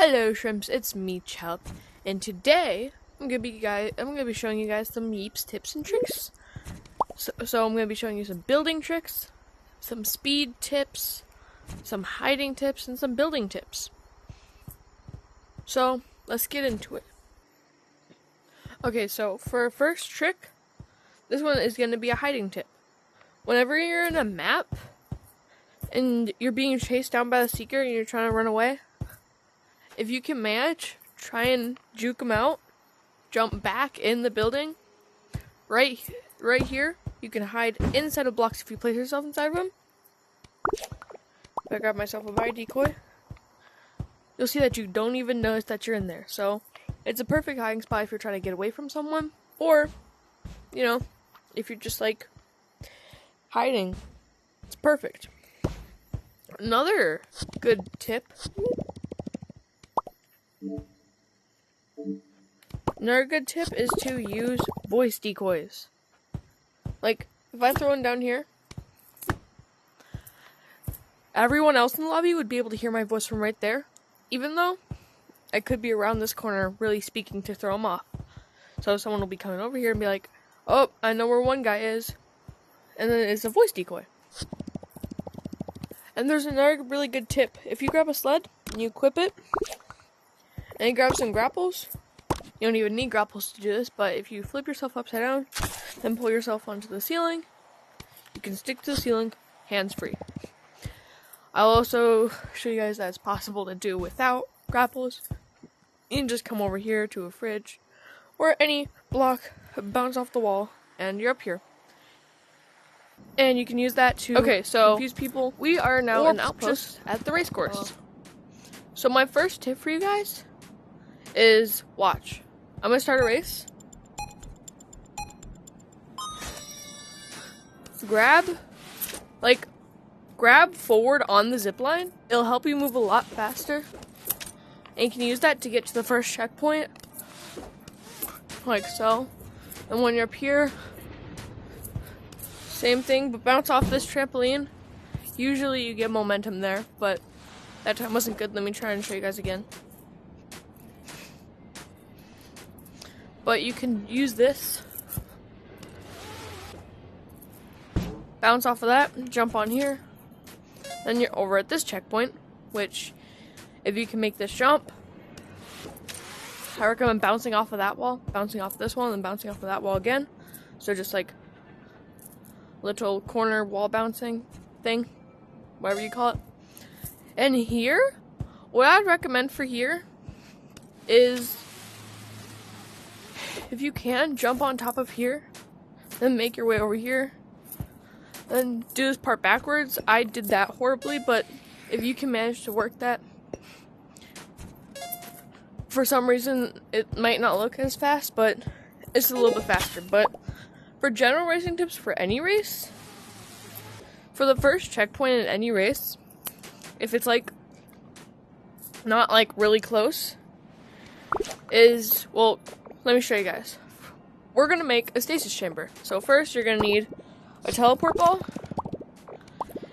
Hello shrimps, it's me Chuck, and today I'm gonna be showing you guys some Yeeps tips and tricks. So I'm gonna be showing you some building tricks, some speed tips, some hiding tips, and some building tips. So let's get into it. Okay, so for our first trick, this one is gonna be a hiding tip. Whenever you're in a map and you're being chased down by the seeker and you're trying to run away, if you can manage, try and juke them out, jump back in the building. Right here, you can hide inside of blocks if you place yourself inside of them. If I grab myself a body decoy, you'll see that you don't even notice that you're in there. So it's a perfect hiding spot if you're trying to get away from someone, or, you know, if you're just like hiding. It's perfect. Another good tip is to use voice decoys. Like, if I throw one down here, everyone else in the lobby would be able to hear my voice from right there, even though I could be around this corner really speaking to throw them off. So someone will be coming over here and be like, oh, I know where one guy is, and then it's a voice decoy. And there's another really good tip. If you grab a sled and you equip it, and you grab some grapples. You don't even need grapples to do this, but if you flip yourself upside down, then pull yourself onto the ceiling, you can stick to the ceiling hands-free. I'll also show you guys that it's possible to do without grapples. You can just come over here to a fridge or any block, bounce off the wall, and you're up here. And you can use that to confuse people. We are now an outpost at the race course. So my first tip for you guys is watch. I'm gonna start a race. Grab forward on the zip line. It'll help you move a lot faster. And you can use that to get to the first checkpoint. Like so. And when you're up here, same thing, but bounce off this trampoline. Usually you get momentum there, but that time wasn't good. Let me try and show you guys again. But you can use this. Bounce off of that, jump on here. Then you're over at this checkpoint, which, if you can make this jump, I recommend bouncing off of that wall, bouncing off this wall, and then bouncing off of that wall again. So just like little corner wall bouncing thing, whatever you call it. And here, what I'd recommend for here is, if you can, jump on top of here, then make your way over here, then do this part backwards. I did that horribly, but if you can manage to work that, for some reason it might not look as fast, but it's a little bit faster. But for general racing tips for any race, for the first checkpoint in any race, if it's like not like really close, is, well, let me show you guys. We're gonna make a stasis chamber. So first you're gonna need a teleport ball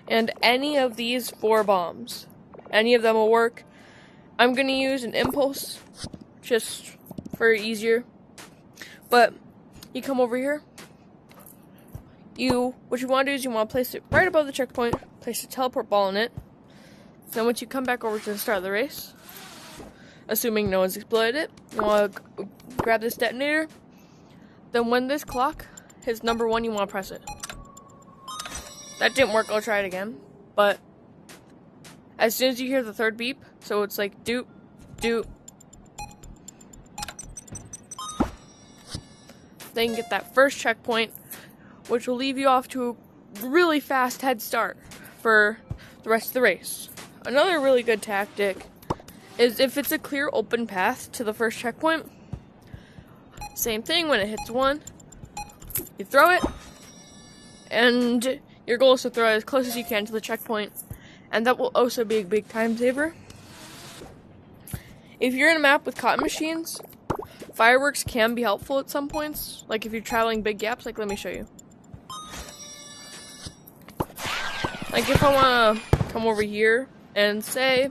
and any of these 4 bombs. Any of them will work. I'm gonna use an impulse just for easier. But you come over here. What you want to do is you want to place it right above the checkpoint, place a teleport ball in it. Then once you come back over to the start of the race, assuming no one's exploded it, you want to grab this detonator. Then when this clock hits number 1, you want to press it. That didn't work, I'll try it again. But as soon as you hear the 3rd beep, so it's like doop, doop, then you get that first checkpoint, which will leave you off to a really fast head start for the rest of the race. Another really good tactic is if it's a clear open path to the first checkpoint, same thing, when it hits 1, you throw it, and your goal is to throw it as close as you can to the checkpoint, and that will also be a big time saver. If you're in a map with cotton machines, fireworks can be helpful at some points, like if you're traveling big gaps. Like, let me show you. Like if I want to come over here and say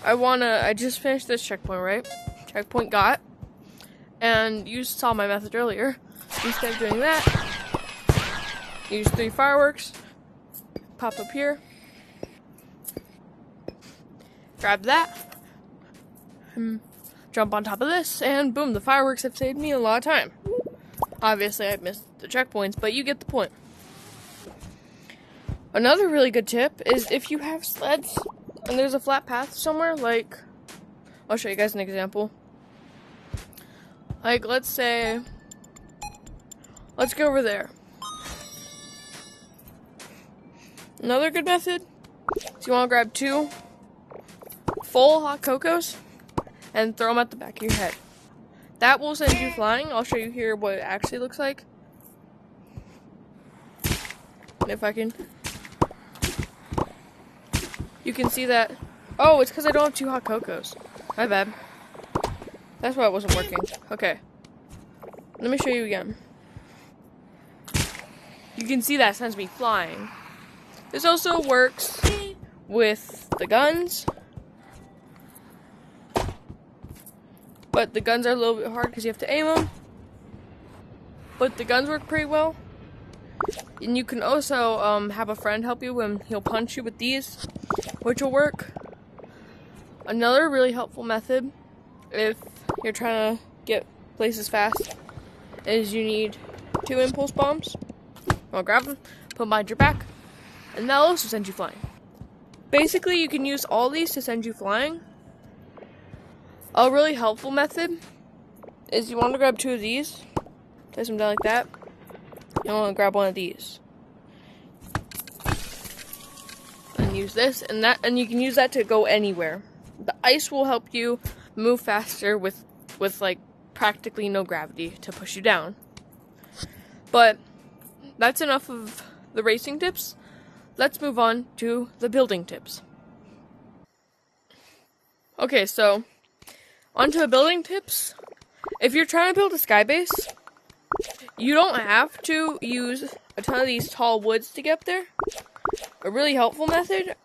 I just finished this checkpoint, right? Checkpoint got. And you saw my method earlier. Instead of doing that, use 3 fireworks. Pop up here. Grab that. Jump on top of this, and boom, the fireworks have saved me a lot of time. Obviously, I missed the checkpoints, but you get the point. Another really good tip is if you have sleds and there's a flat path somewhere, like, I'll show you guys an example. Like, let's say, let's go over there. Another good method is you want to grab 2 full hot cocos and throw them at the back of your head. That will send you flying. I'll show you here what it actually looks like. If I can. You can see that. Oh, it's because I don't have 2 hot cocos. My bad. That's why it wasn't working. Okay. Let me show you again. You can see that sends me flying. This also works with the guns. But the guns are a little bit hard because you have to aim them. But the guns work pretty well. And you can also have a friend help you when he'll punch you with these, which will work. Another really helpful method, if you're trying to get places fast, is you need 2 impulse bombs. I'll grab them, put them behind your back, and that'll also send you flying. Basically, you can use all these to send you flying. A really helpful method is you want to grab 2 of these, place them down like that. You want to grab 1 of these, and use this and that, and you can use that to go anywhere. The ice will help you move faster with like practically no gravity to push you down. But that's enough of the racing tips. Let's move on to the building tips. Okay, so onto the building tips. If you're trying to build a sky base, you don't have to use a ton of these tall woods to get up there. A really helpful method,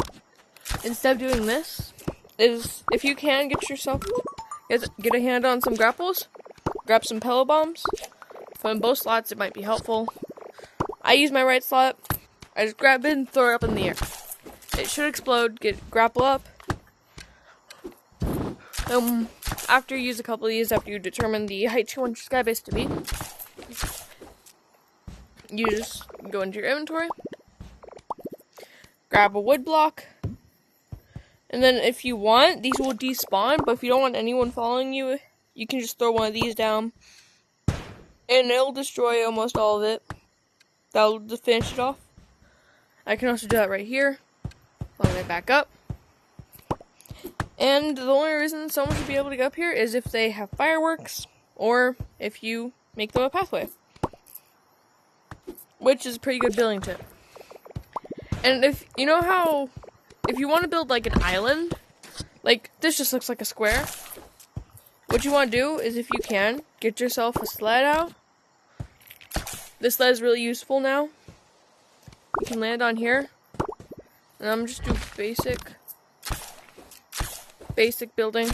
instead of doing this, is if you can get a hand on some grapples, grab some pillow bombs, put in both slots, it might be helpful. I use my right slot, I just grab it and throw it up in the air. It should explode, grapple up. After you use a couple of these, after you determine the height you want your sky base to be, you just go into your inventory, grab a wood block, and then if you want, these will despawn, but if you don't want anyone following you, you can just throw one of these down, and it'll destroy almost all of it. That'll just finish it off. I can also do that right here. Let me back up. And the only reason someone should be able to go up here is if they have fireworks, or if you make them a pathway. Which is a pretty good building tip. And if you know how, if you want to build like an island, like this just looks like a square. What you want to do is, if you can, get yourself a sled out. This sled is really useful now. You can land on here. And I'm just doing basic building.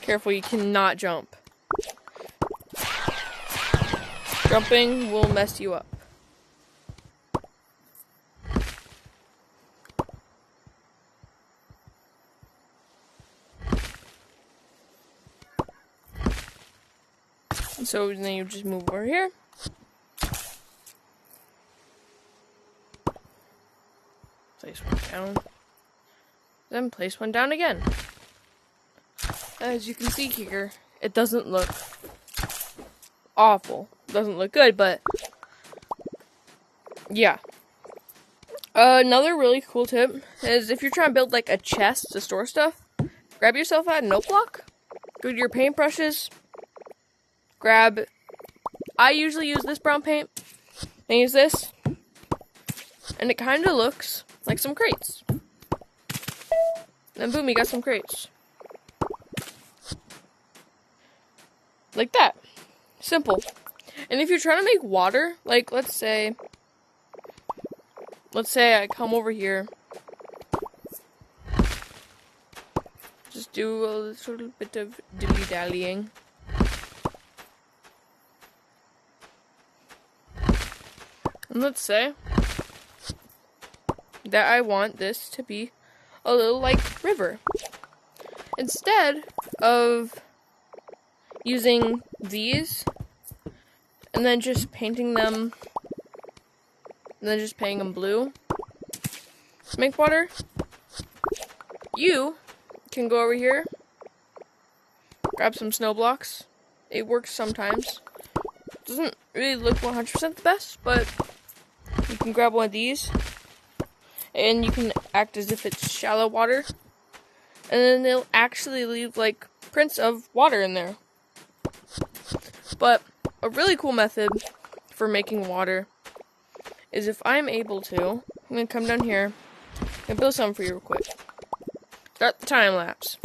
Careful, you cannot jump. Jumping will mess you up. So then you just move over here. Place one down. Then place one down again. As you can see here, it doesn't look awful. It doesn't look good, but yeah. Another really cool tip is if you're trying to build like a chest to store stuff, grab yourself a note block, go to your paintbrushes, I usually use this brown paint, and use this, and it kind of looks like some crates. And boom, you got some crates. Like that. Simple. And if you're trying to make water, like let's say I come over here just do a little bit of dilly-dallying. And let's say that I want this to be a little like river. Instead of using these and then just painting them and then just painting them blue to make water, you can go over here, grab some snow blocks. It works sometimes. Doesn't really look 100% the best, but you can grab one of these and you can act as if it's shallow water, and then they'll actually leave like prints of water in there. But a really cool method for making water is if I'm able to, I'm gonna come down here and build something for you real quick. Start the time lapse.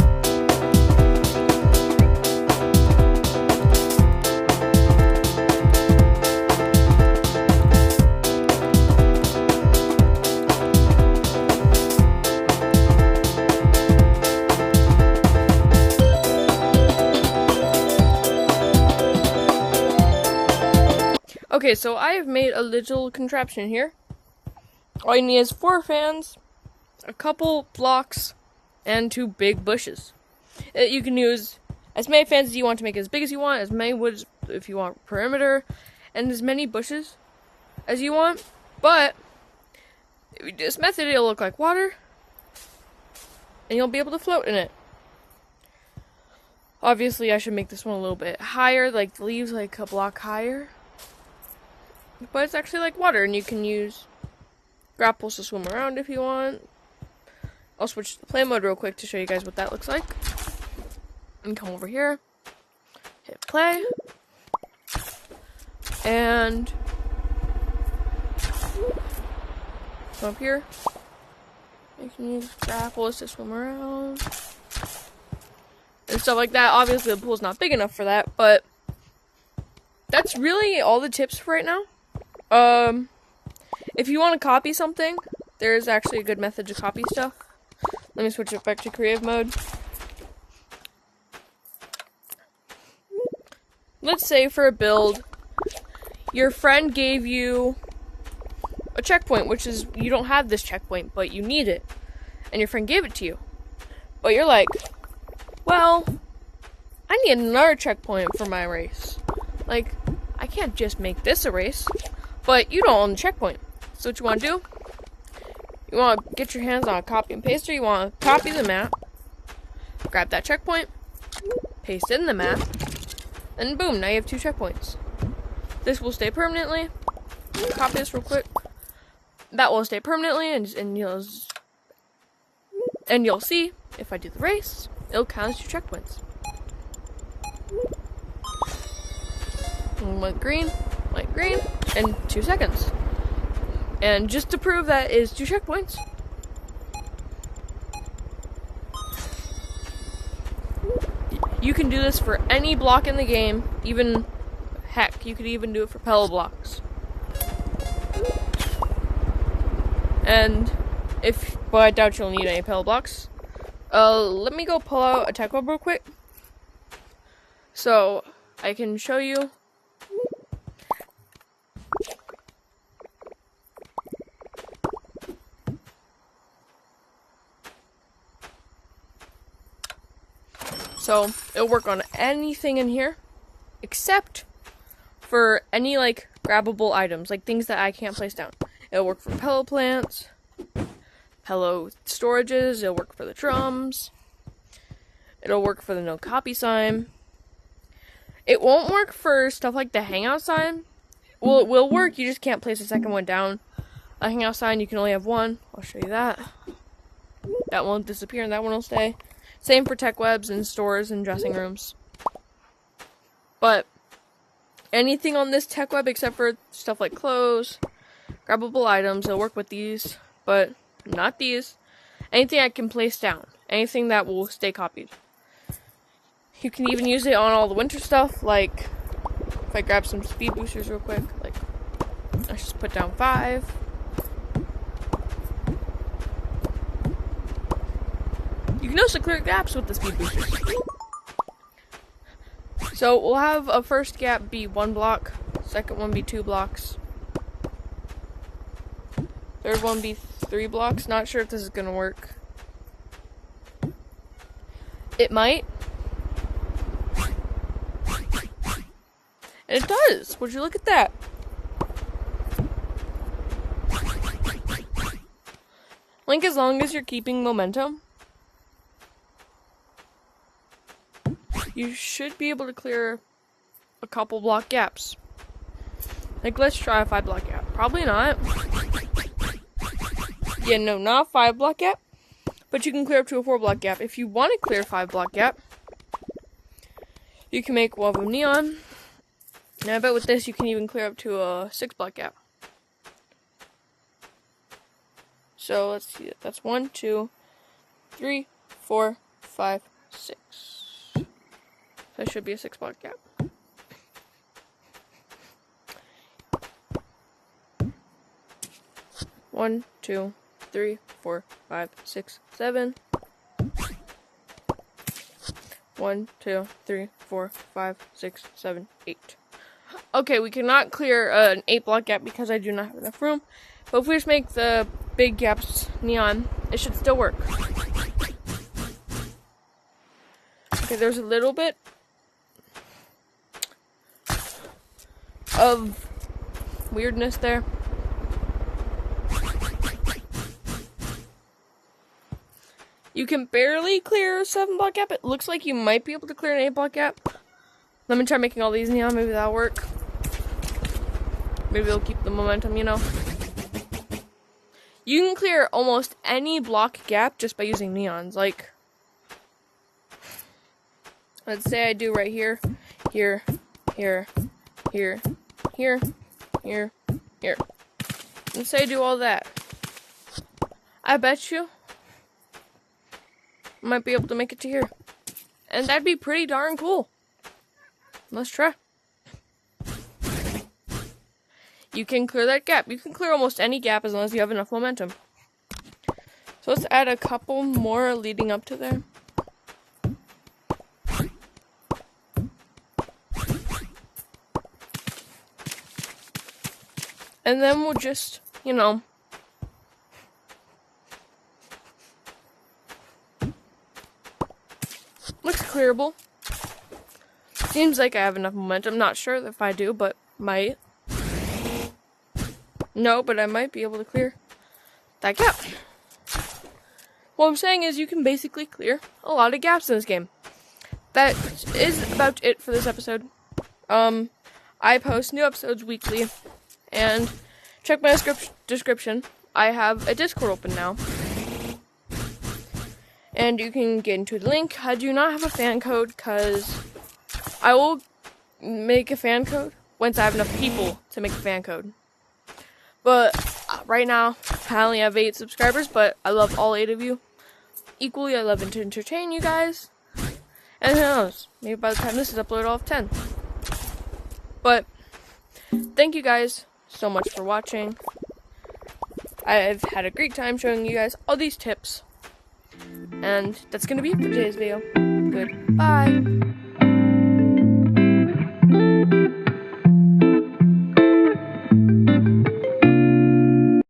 Okay, so I have made a little contraption here. All you need is 4 fans, a couple blocks, and 2 big bushes. You can use as many fans as you want to make it as big as you want, as many woods if you want perimeter, and as many bushes as you want. But if you do this method, it'll look like water, and you'll be able to float in it. Obviously, I should make this one a little bit higher, like the leaves like a block higher. But it's actually like water, and you can use grapples to swim around if you want. I'll switch to the play mode real quick to show you guys what that looks like. And come over here, hit play, and come up here. You can use grapples to swim around and stuff like that. Obviously, the pool's not big enough for that, but that's really all the tips for right now. If you want to copy something, there's actually a good method to copy stuff. Let me switch it back to creative mode. Let's say for a build, your friend gave you a checkpoint, which is, you don't have this checkpoint, but you need it. And your friend gave it to you. But you're like, well, I need another checkpoint for my race. Like, I can't just make this a race. But you don't own the checkpoint. So what you want to do, you want to get your hands on a copy and paster. You want to copy the map, grab that checkpoint, paste it in the map, and boom, now you have 2 checkpoints. This will stay permanently. Copy this real quick. That will stay permanently, and you'll see, if I do the race, it'll count as 2 checkpoints. Light green, and 2 seconds. And just to prove that is 2 checkpoints, you can do this for any block in the game. Even, heck, you could even do it for pillow blocks. And but I doubt you'll need any pillow blocks. Let me go pull out a tech web real quick, so I can show you. So it'll work on anything in here, except for any like grabbable items, like things that I can't place down. It'll work for pillow plants, pillow storages, it'll work for the drums, it'll work for the no copy sign. It won't work for stuff like the hangout sign. Well, it will work, you just can't place a second one down. A hangout sign, you can only have one. I'll show you that. That won't disappear and that one will stay. Same for tech webs and stores and dressing rooms. But anything on this tech web except for stuff like clothes, grabbable items, it'll work with these, but not these. Anything I can place down. Anything that will stay copied. You can even use it on all the winter stuff, like if I grab some speed boosters real quick, like let's just put down 5. You can also clear gaps with the speed boosters. So we'll have a first gap be 1 block, second one be 2 blocks, third one be 3 blocks. Not sure if this is gonna work. It might. And it does. Would you look at that? Like, as long as you're keeping momentum, you should be able to clear a couple block gaps. Like, let's try a 5 block gap. Probably not. Yeah, no, not a 5 block gap. But you can clear up to a 4 block gap. If you want to clear a 5 block gap, you can make one of them neon. And I bet with this you can even clear up to a 6 block gap. So let's see. That's 1, 2, 3, 4, 5, 6. That should be a 6 block gap. One, 2, 3, 4, 5, 6, 7. 1, 2, 3, 4, 5, 6, 7, 8. Okay, we cannot clear an 8 block gap because I do not have enough room. But if we just make the big gaps neon, it should still work. Okay, there's a little bit of weirdness there. You can barely clear a 7 block gap. It looks like you might be able to clear an 8 block gap. Let me try making all these neon. Maybe that'll work. Maybe it'll keep the momentum, you know. You can clear almost any block gap just by using neons. Like, let's say I do right here, here, here, here, here, here, here. Let's say I do all that. I bet you I might be able to make it to here. And that'd be pretty darn cool. Let's try. You can clear that gap. You can clear almost any gap as long as you have enough momentum. So let's add a couple more leading up to there. And then we'll just, you know, looks clearable. Seems like I have enough momentum. Not sure if I do, but might. No, but I might be able to clear that gap. What I'm saying is you can basically clear a lot of gaps in this game. That is about it for this episode. I post new episodes weekly, and check my description. I have a Discord open now, and you can get into the link. I do not have a fan code because I will make a fan code once I have enough people to make a fan code. But right now, I only have 8 subscribers, but I love all 8 of you equally. I love to entertain you guys. And who knows, maybe by the time this is uploaded, I'll have 10. But thank you guys so much for watching. I've had a great time showing you guys all these tips. And that's going to be it for today's video. Goodbye.